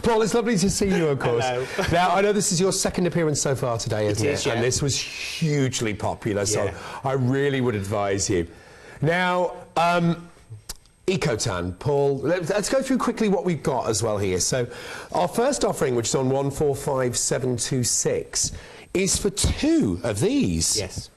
Paul, it's lovely to see you, of course. Hello. Now, I know this is your second appearance so far today, isn't it? Yeah. And this was hugely popular, so I really would advise you. Now, Ecotan, Paul, let's go through quickly what we've got as well here. So, our first offering, which is on 145726, is for 2 of these. Yes.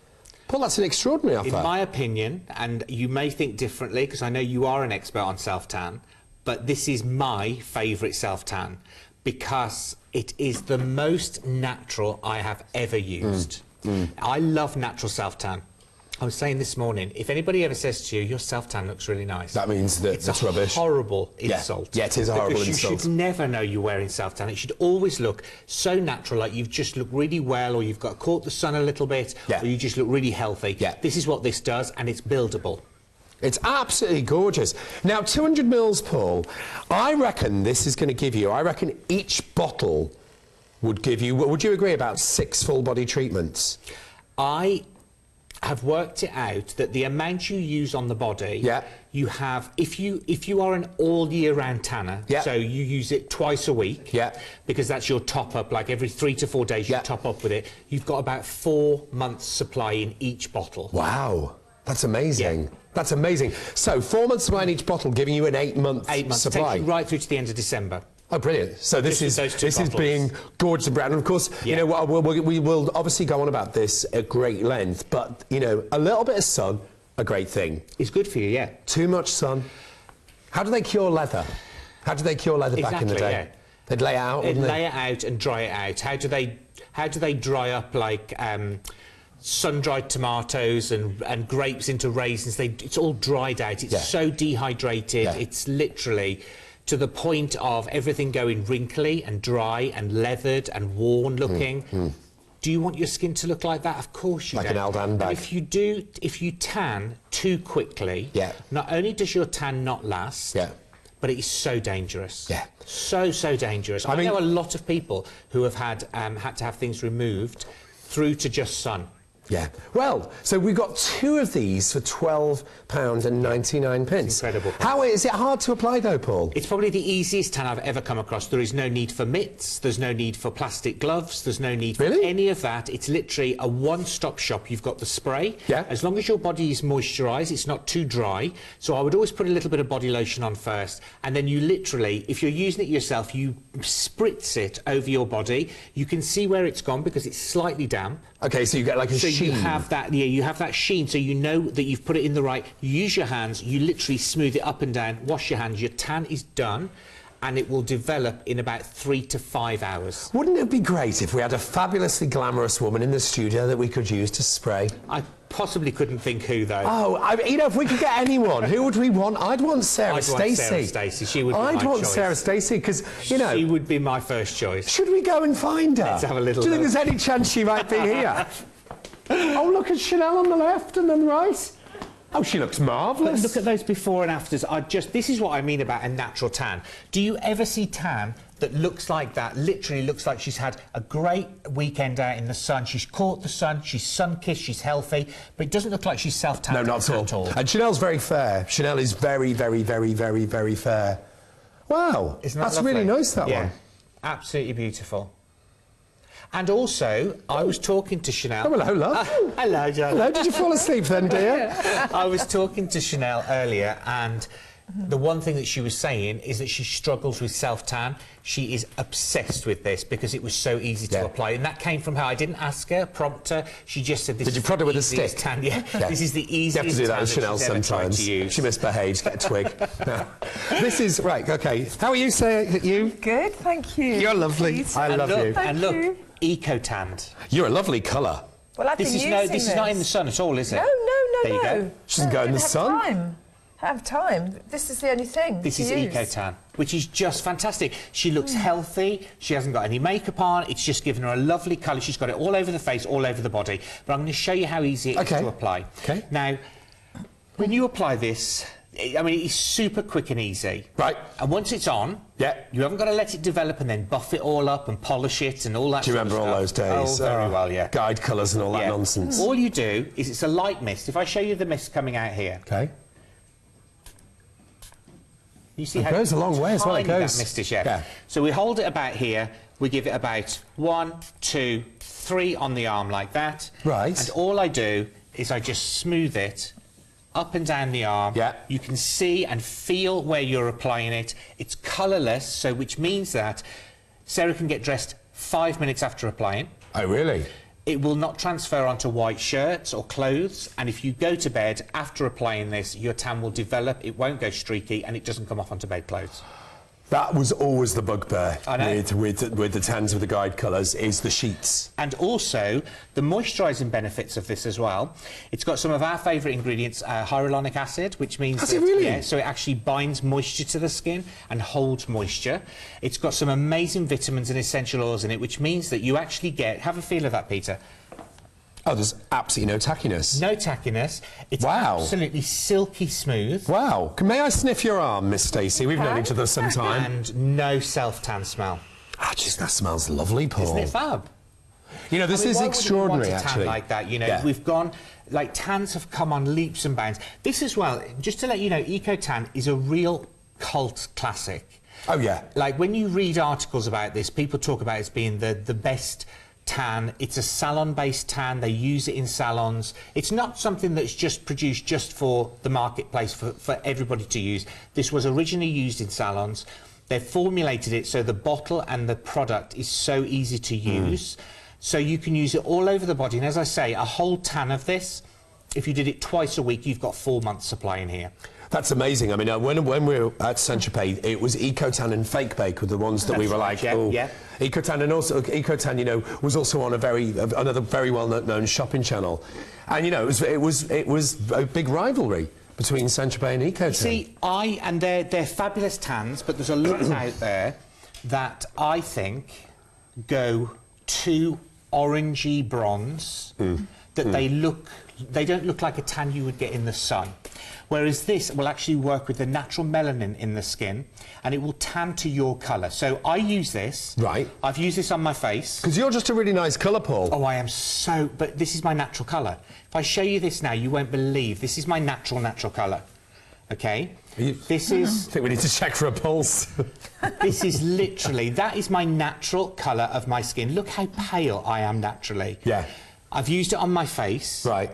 Paul, that's an extraordinary offer. In my opinion, and you may think differently, because I know you are an expert on self-tan, but this is my favourite self-tan because it is the most natural I have ever used. I love natural self-tan. I was saying this morning, if anybody ever says to you, your self-tan looks really nice, that means that it's rubbish. It's a horrible insult. Yeah, it is a horrible insult. Because you should never know you're wearing self-tan. It should always look so natural, like you've just looked really well, or you've got caught the sun a little bit, or you just look really healthy. Yeah. This is what this does, and it's buildable. It's absolutely gorgeous. Now, 200 mils, Paul, I reckon this is going to give you, I reckon each bottle would give you, would you agree, about 6 full body treatments? I have worked it out that the amount you use on the body, you have, if you are an all year round tanner, so you use it twice a week, because that's your top up, like every 3 to 4 days you top up with it, you've got about 4 months supply in each bottle. Wow, that's amazing. That's amazing. So 4 months supply in each bottle, giving you an 8-month supply. Takes you right through to the end of December. Oh, brilliant. So this is being gorgeous and brown. And of course, you know, we will obviously go on about this at great length, but, you know, a little bit of sun, a great thing. It's good for you, yeah. Too much sun. How do they cure leather? How do they cure leather back in the day? They'd lay it out, wouldn't they? Lay it out and dry it out. How do they dry up, like, sun-dried tomatoes and grapes into raisins? It's all dried out. It's so dehydrated. It's literally to the point of everything going wrinkly and dry and leathered and worn looking. Do you want your skin to look like that? Of course you do. Like an Aldan bag. If you tan too quickly, not only does your tan not last, but it is so dangerous. So dangerous. I know a lot of people who have had to have things removed through to just sun. Well, so we've got 2 of these for £12.99. Incredible. How is it hard to apply though, Paul? It's probably the easiest tan I've ever come across. There is no need for mitts, there's no need for plastic gloves, there's no need for any of that. It's literally a one-stop shop. You've got the spray. As long as your body is moisturised, it's not too dry. So I would always put a little bit of body lotion on first, and then you literally, if you're using it yourself, you spritz it over your body. You can see where it's gone because it's slightly damp. Okay, so you get like a sheen. You have that, you have that sheen, so you know that you've put it in the right. You use your hands, you literally smooth it up and down, wash your hands, your tan is done, and it will develop in about 3 to 5 hours. Wouldn't it be great if we had a fabulously glamorous woman in the studio that we could use to spray? I possibly couldn't think who, though. Oh, you know, if we could get anyone, who would we want? I'd want Sarah Stacey. Sarah Stacey. She would be my choice. I'd want Sarah Stacey because, you know... She would be my first choice. Should we go and find her? Let's have a little Do you think there's any chance she might be here? Oh, look at Chanel on the left and on the right. Oh, she looks marvellous. But look at those before and afters. This is what I mean about a natural tan. Do you ever see tan that looks like that, literally looks like she's had a great weekend out in the sun, she's caught the sun, she's sun-kissed, she's healthy, but it doesn't look like she's self-tanned? No, not at all. And Chanel's very fair. Chanel is very, very, very, very, very fair. Wow, that's really nice, that one. Absolutely beautiful. And also, I was talking to Chanel... Oh, hello, love. Hello, John. Hello, did you fall asleep then, dear? I was talking to Chanel earlier, and the one thing that she was saying is that she struggles with self-tan. She is obsessed with this because it was so easy to apply. And that came from her. I didn't ask her, prompt her. She just said, this Did you prod her with a stick? Tan. This is the easiest tan You have to do that with Chanel sometimes. She misbehaves, get a twig. No. This is... Right, OK. How are you, Sarah? You? Good, thank you. You're lovely. I love you. And look, Ecotan. You're a lovely colour. Well, I've been using this. This is not in the sun at all, is it? No. There you go. She doesn't go in the sun. I have time. This is the only thing. This is Ecotan, which is just fantastic. She looks healthy. She hasn't got any makeup on. It's just given her a lovely colour. She's got it all over the face, all over the body. But I'm going to show you how easy it is to apply. Okay. Now, when you apply this, I mean, it's super quick and easy. Right. And once it's on, you haven't got to let it develop and then buff it all up and polish it and all that. Do you remember all those days? Oh, very well, yeah. Guide colours and all that nonsense. All you do is it's a light mist. If I show you the mist coming out here. Okay. You see how it goes a long way as well. It goes. That, Mr. Chef. Yeah. So we hold it about here. We give it about 1, 2, 3 on the arm like that. Right. And all I do is I just smooth it up and down the arm. Yeah. You can see and feel where you're applying it. It's colourless, so which means that Sarah can get dressed 5 minutes after applying. Oh, really? It will not transfer onto white shirts or clothes, and if you go to bed after applying this, your tan will develop, it won't go streaky, and it doesn't come off onto bedclothes. That was always the bugbear with the tans with the guide colours, is the sheets. And also, the moisturising benefits of this as well. It's got some of our favourite ingredients, hyaluronic acid, which means Has it really? Yeah, so it actually binds moisture to the skin and holds moisture. It's got some amazing vitamins and essential oils in it, which means that you actually get... Have a feel of that, Peter. Oh, there's absolutely no tackiness. No tackiness. It's wow. absolutely silky smooth. Wow. May I sniff your arm, Miss Stacey? We've known each other some time. And no self-tan smell. Ah, jeez, that smells lovely, Paul. Isn't it fab? You know, this is extraordinary, why would we want a tan actually. like that, you know, we've gone... Like, tans have come on leaps and bounds. This as well, just to let you know, Ecotan is a real cult classic. Oh, yeah. Like, when you read articles about this, people talk about it as being the best... tan. It's a salon-based tan. They use it in salons. It's not something that's just produced just for the marketplace, for everybody to use. This was originally used in salons. They've formulated it so the bottle and the product is so easy to use. So you can use it all over the body. And as I say, a whole tan of this, if you did it twice a week, you've got 4 months supply in here. That's amazing. I mean, when we were at Saint-Tropez, it was Ecotan and Fake Bake were the ones that we were like, yeah, oh, yeah. Ecotan, and also Ecotan, you know, was also on another very well-known shopping channel, and you know, it was a big rivalry between Saint-Tropez and Ecotan. See, they're fabulous tans, but there's a lot out there that I think go too orangey bronze, that they don't look like a tan you would get in the sun. Whereas this will actually work with the natural melanin in the skin, and it will tan to your colour. So I use this. Right. I've used this on my face. Because you're just a really nice colour, Paul. Oh, I am so... But this is my natural colour. If I show you this now, you won't believe. This is my natural colour. OK? This is... I think we need to check for a pulse. This is literally... That is my natural colour of my skin. Look how pale I am naturally. Yeah. I've used it on my face. Right.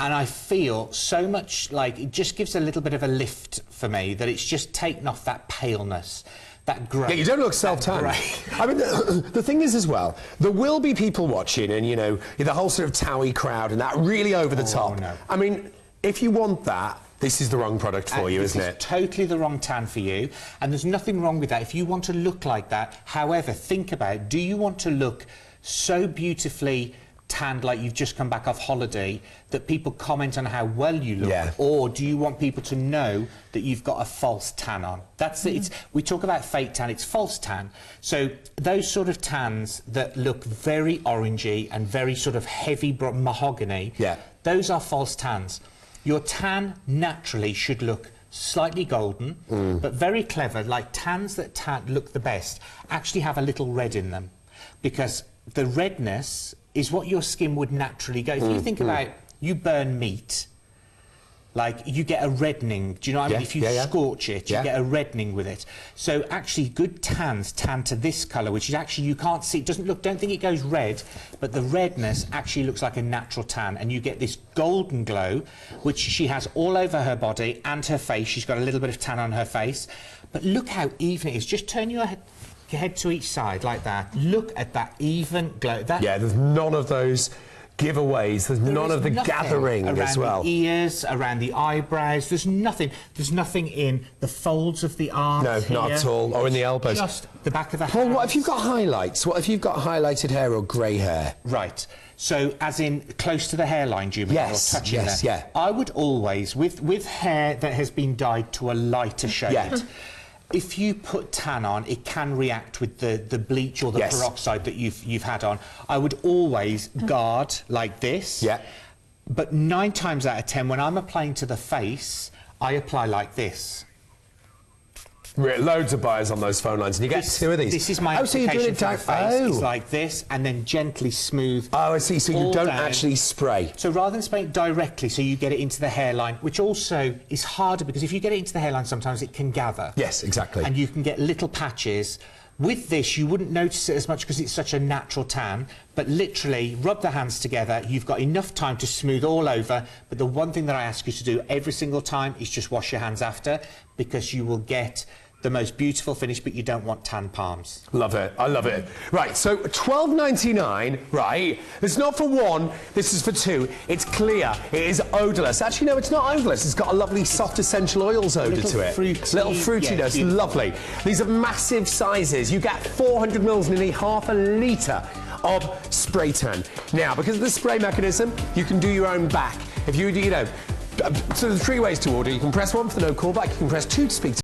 And I feel so much like it just gives a little bit of a lift for me, that it's just taken off that paleness, that grey. Yeah, you don't look self-tan. I mean, the thing is as well, there will be people watching and, you know, the whole sort of TOWIE crowd and that really over the top. No. I mean, if you want that, this is the wrong product for you, isn't it? It's totally the wrong tan for you, and there's nothing wrong with that. If you want to look like that, however, think about, do you want to look so beautifully tanned like you've just come back off holiday that people comment on how well you look, or do you want people to know that you've got a false tan on? That's it. We talk about fake tan, it's false tan. So those sort of tans that look very orangey and very sort of heavy mahogany, those are false tans. Your tan naturally should look slightly golden, but very clever. Like tans that look the best actually have a little red in them, because the redness is what your skin would naturally go. If you think about, you burn meat, like you get a reddening, do you know what I mean? If you scorch it, you get a reddening with it. So actually good tans tan to this colour, which is actually, you can't see, it doesn't look, don't think it goes red, but the redness actually looks like a natural tan, and you get this golden glow, which she has all over her body and her face. She's got a little bit of tan on her face. But look how even it is. Just turn your head to each side like that. Look at that even glow. Yeah, there's none of those giveaways. There's none of the gathering as well. Around the ears, around the eyebrows. There's nothing. There's nothing in the folds of the arms. No, here. not at all. Or in the elbows. Just the back of the Paul, hands. what if you've got highlights? What if you've got highlighted hair or grey hair? Right. So, as in close to the hairline, do you mean? Yes, or touching there? yeah. I would always, with hair that has been dyed to a lighter shade, if you put tan on, it can react with the bleach or the peroxide that you've had on. I would always guard like this. Yeah. But 9 times out of 10, when I'm applying to the face, I apply like this. Loads of buyers on those phone lines, and you get two of these. This is my so you're doing it for my face. It's like this, and then gently smooth. Oh, I see. So you don't actually spray. So rather than spraying it directly, so you get it into the hairline, which also is harder because if you get it into the hairline, sometimes it can gather. Yes, exactly. And you can get little patches. With this, you wouldn't notice it as much because it's such a natural tan, but literally rub the hands together. You've got enough time to smooth all over, but the one thing that I ask you to do every single time is just wash your hands after, because you will get the most beautiful finish, but you don't want tan palms. Love it. I love it. Right, so $12.99, right? It's not for one, this is for two. It's clear, it is odourless. Actually, no, it's not odourless. It's got a lovely soft essential oils odour to it. Little fruitiness, yeah, lovely. These are massive sizes. You get 400 mils, nearly half a litre of spray tan. Now, because of the spray mechanism, you can do your own back. If you know, so there's 3 ways to order. You can press 1 for the no callback, you can press 2 to speak to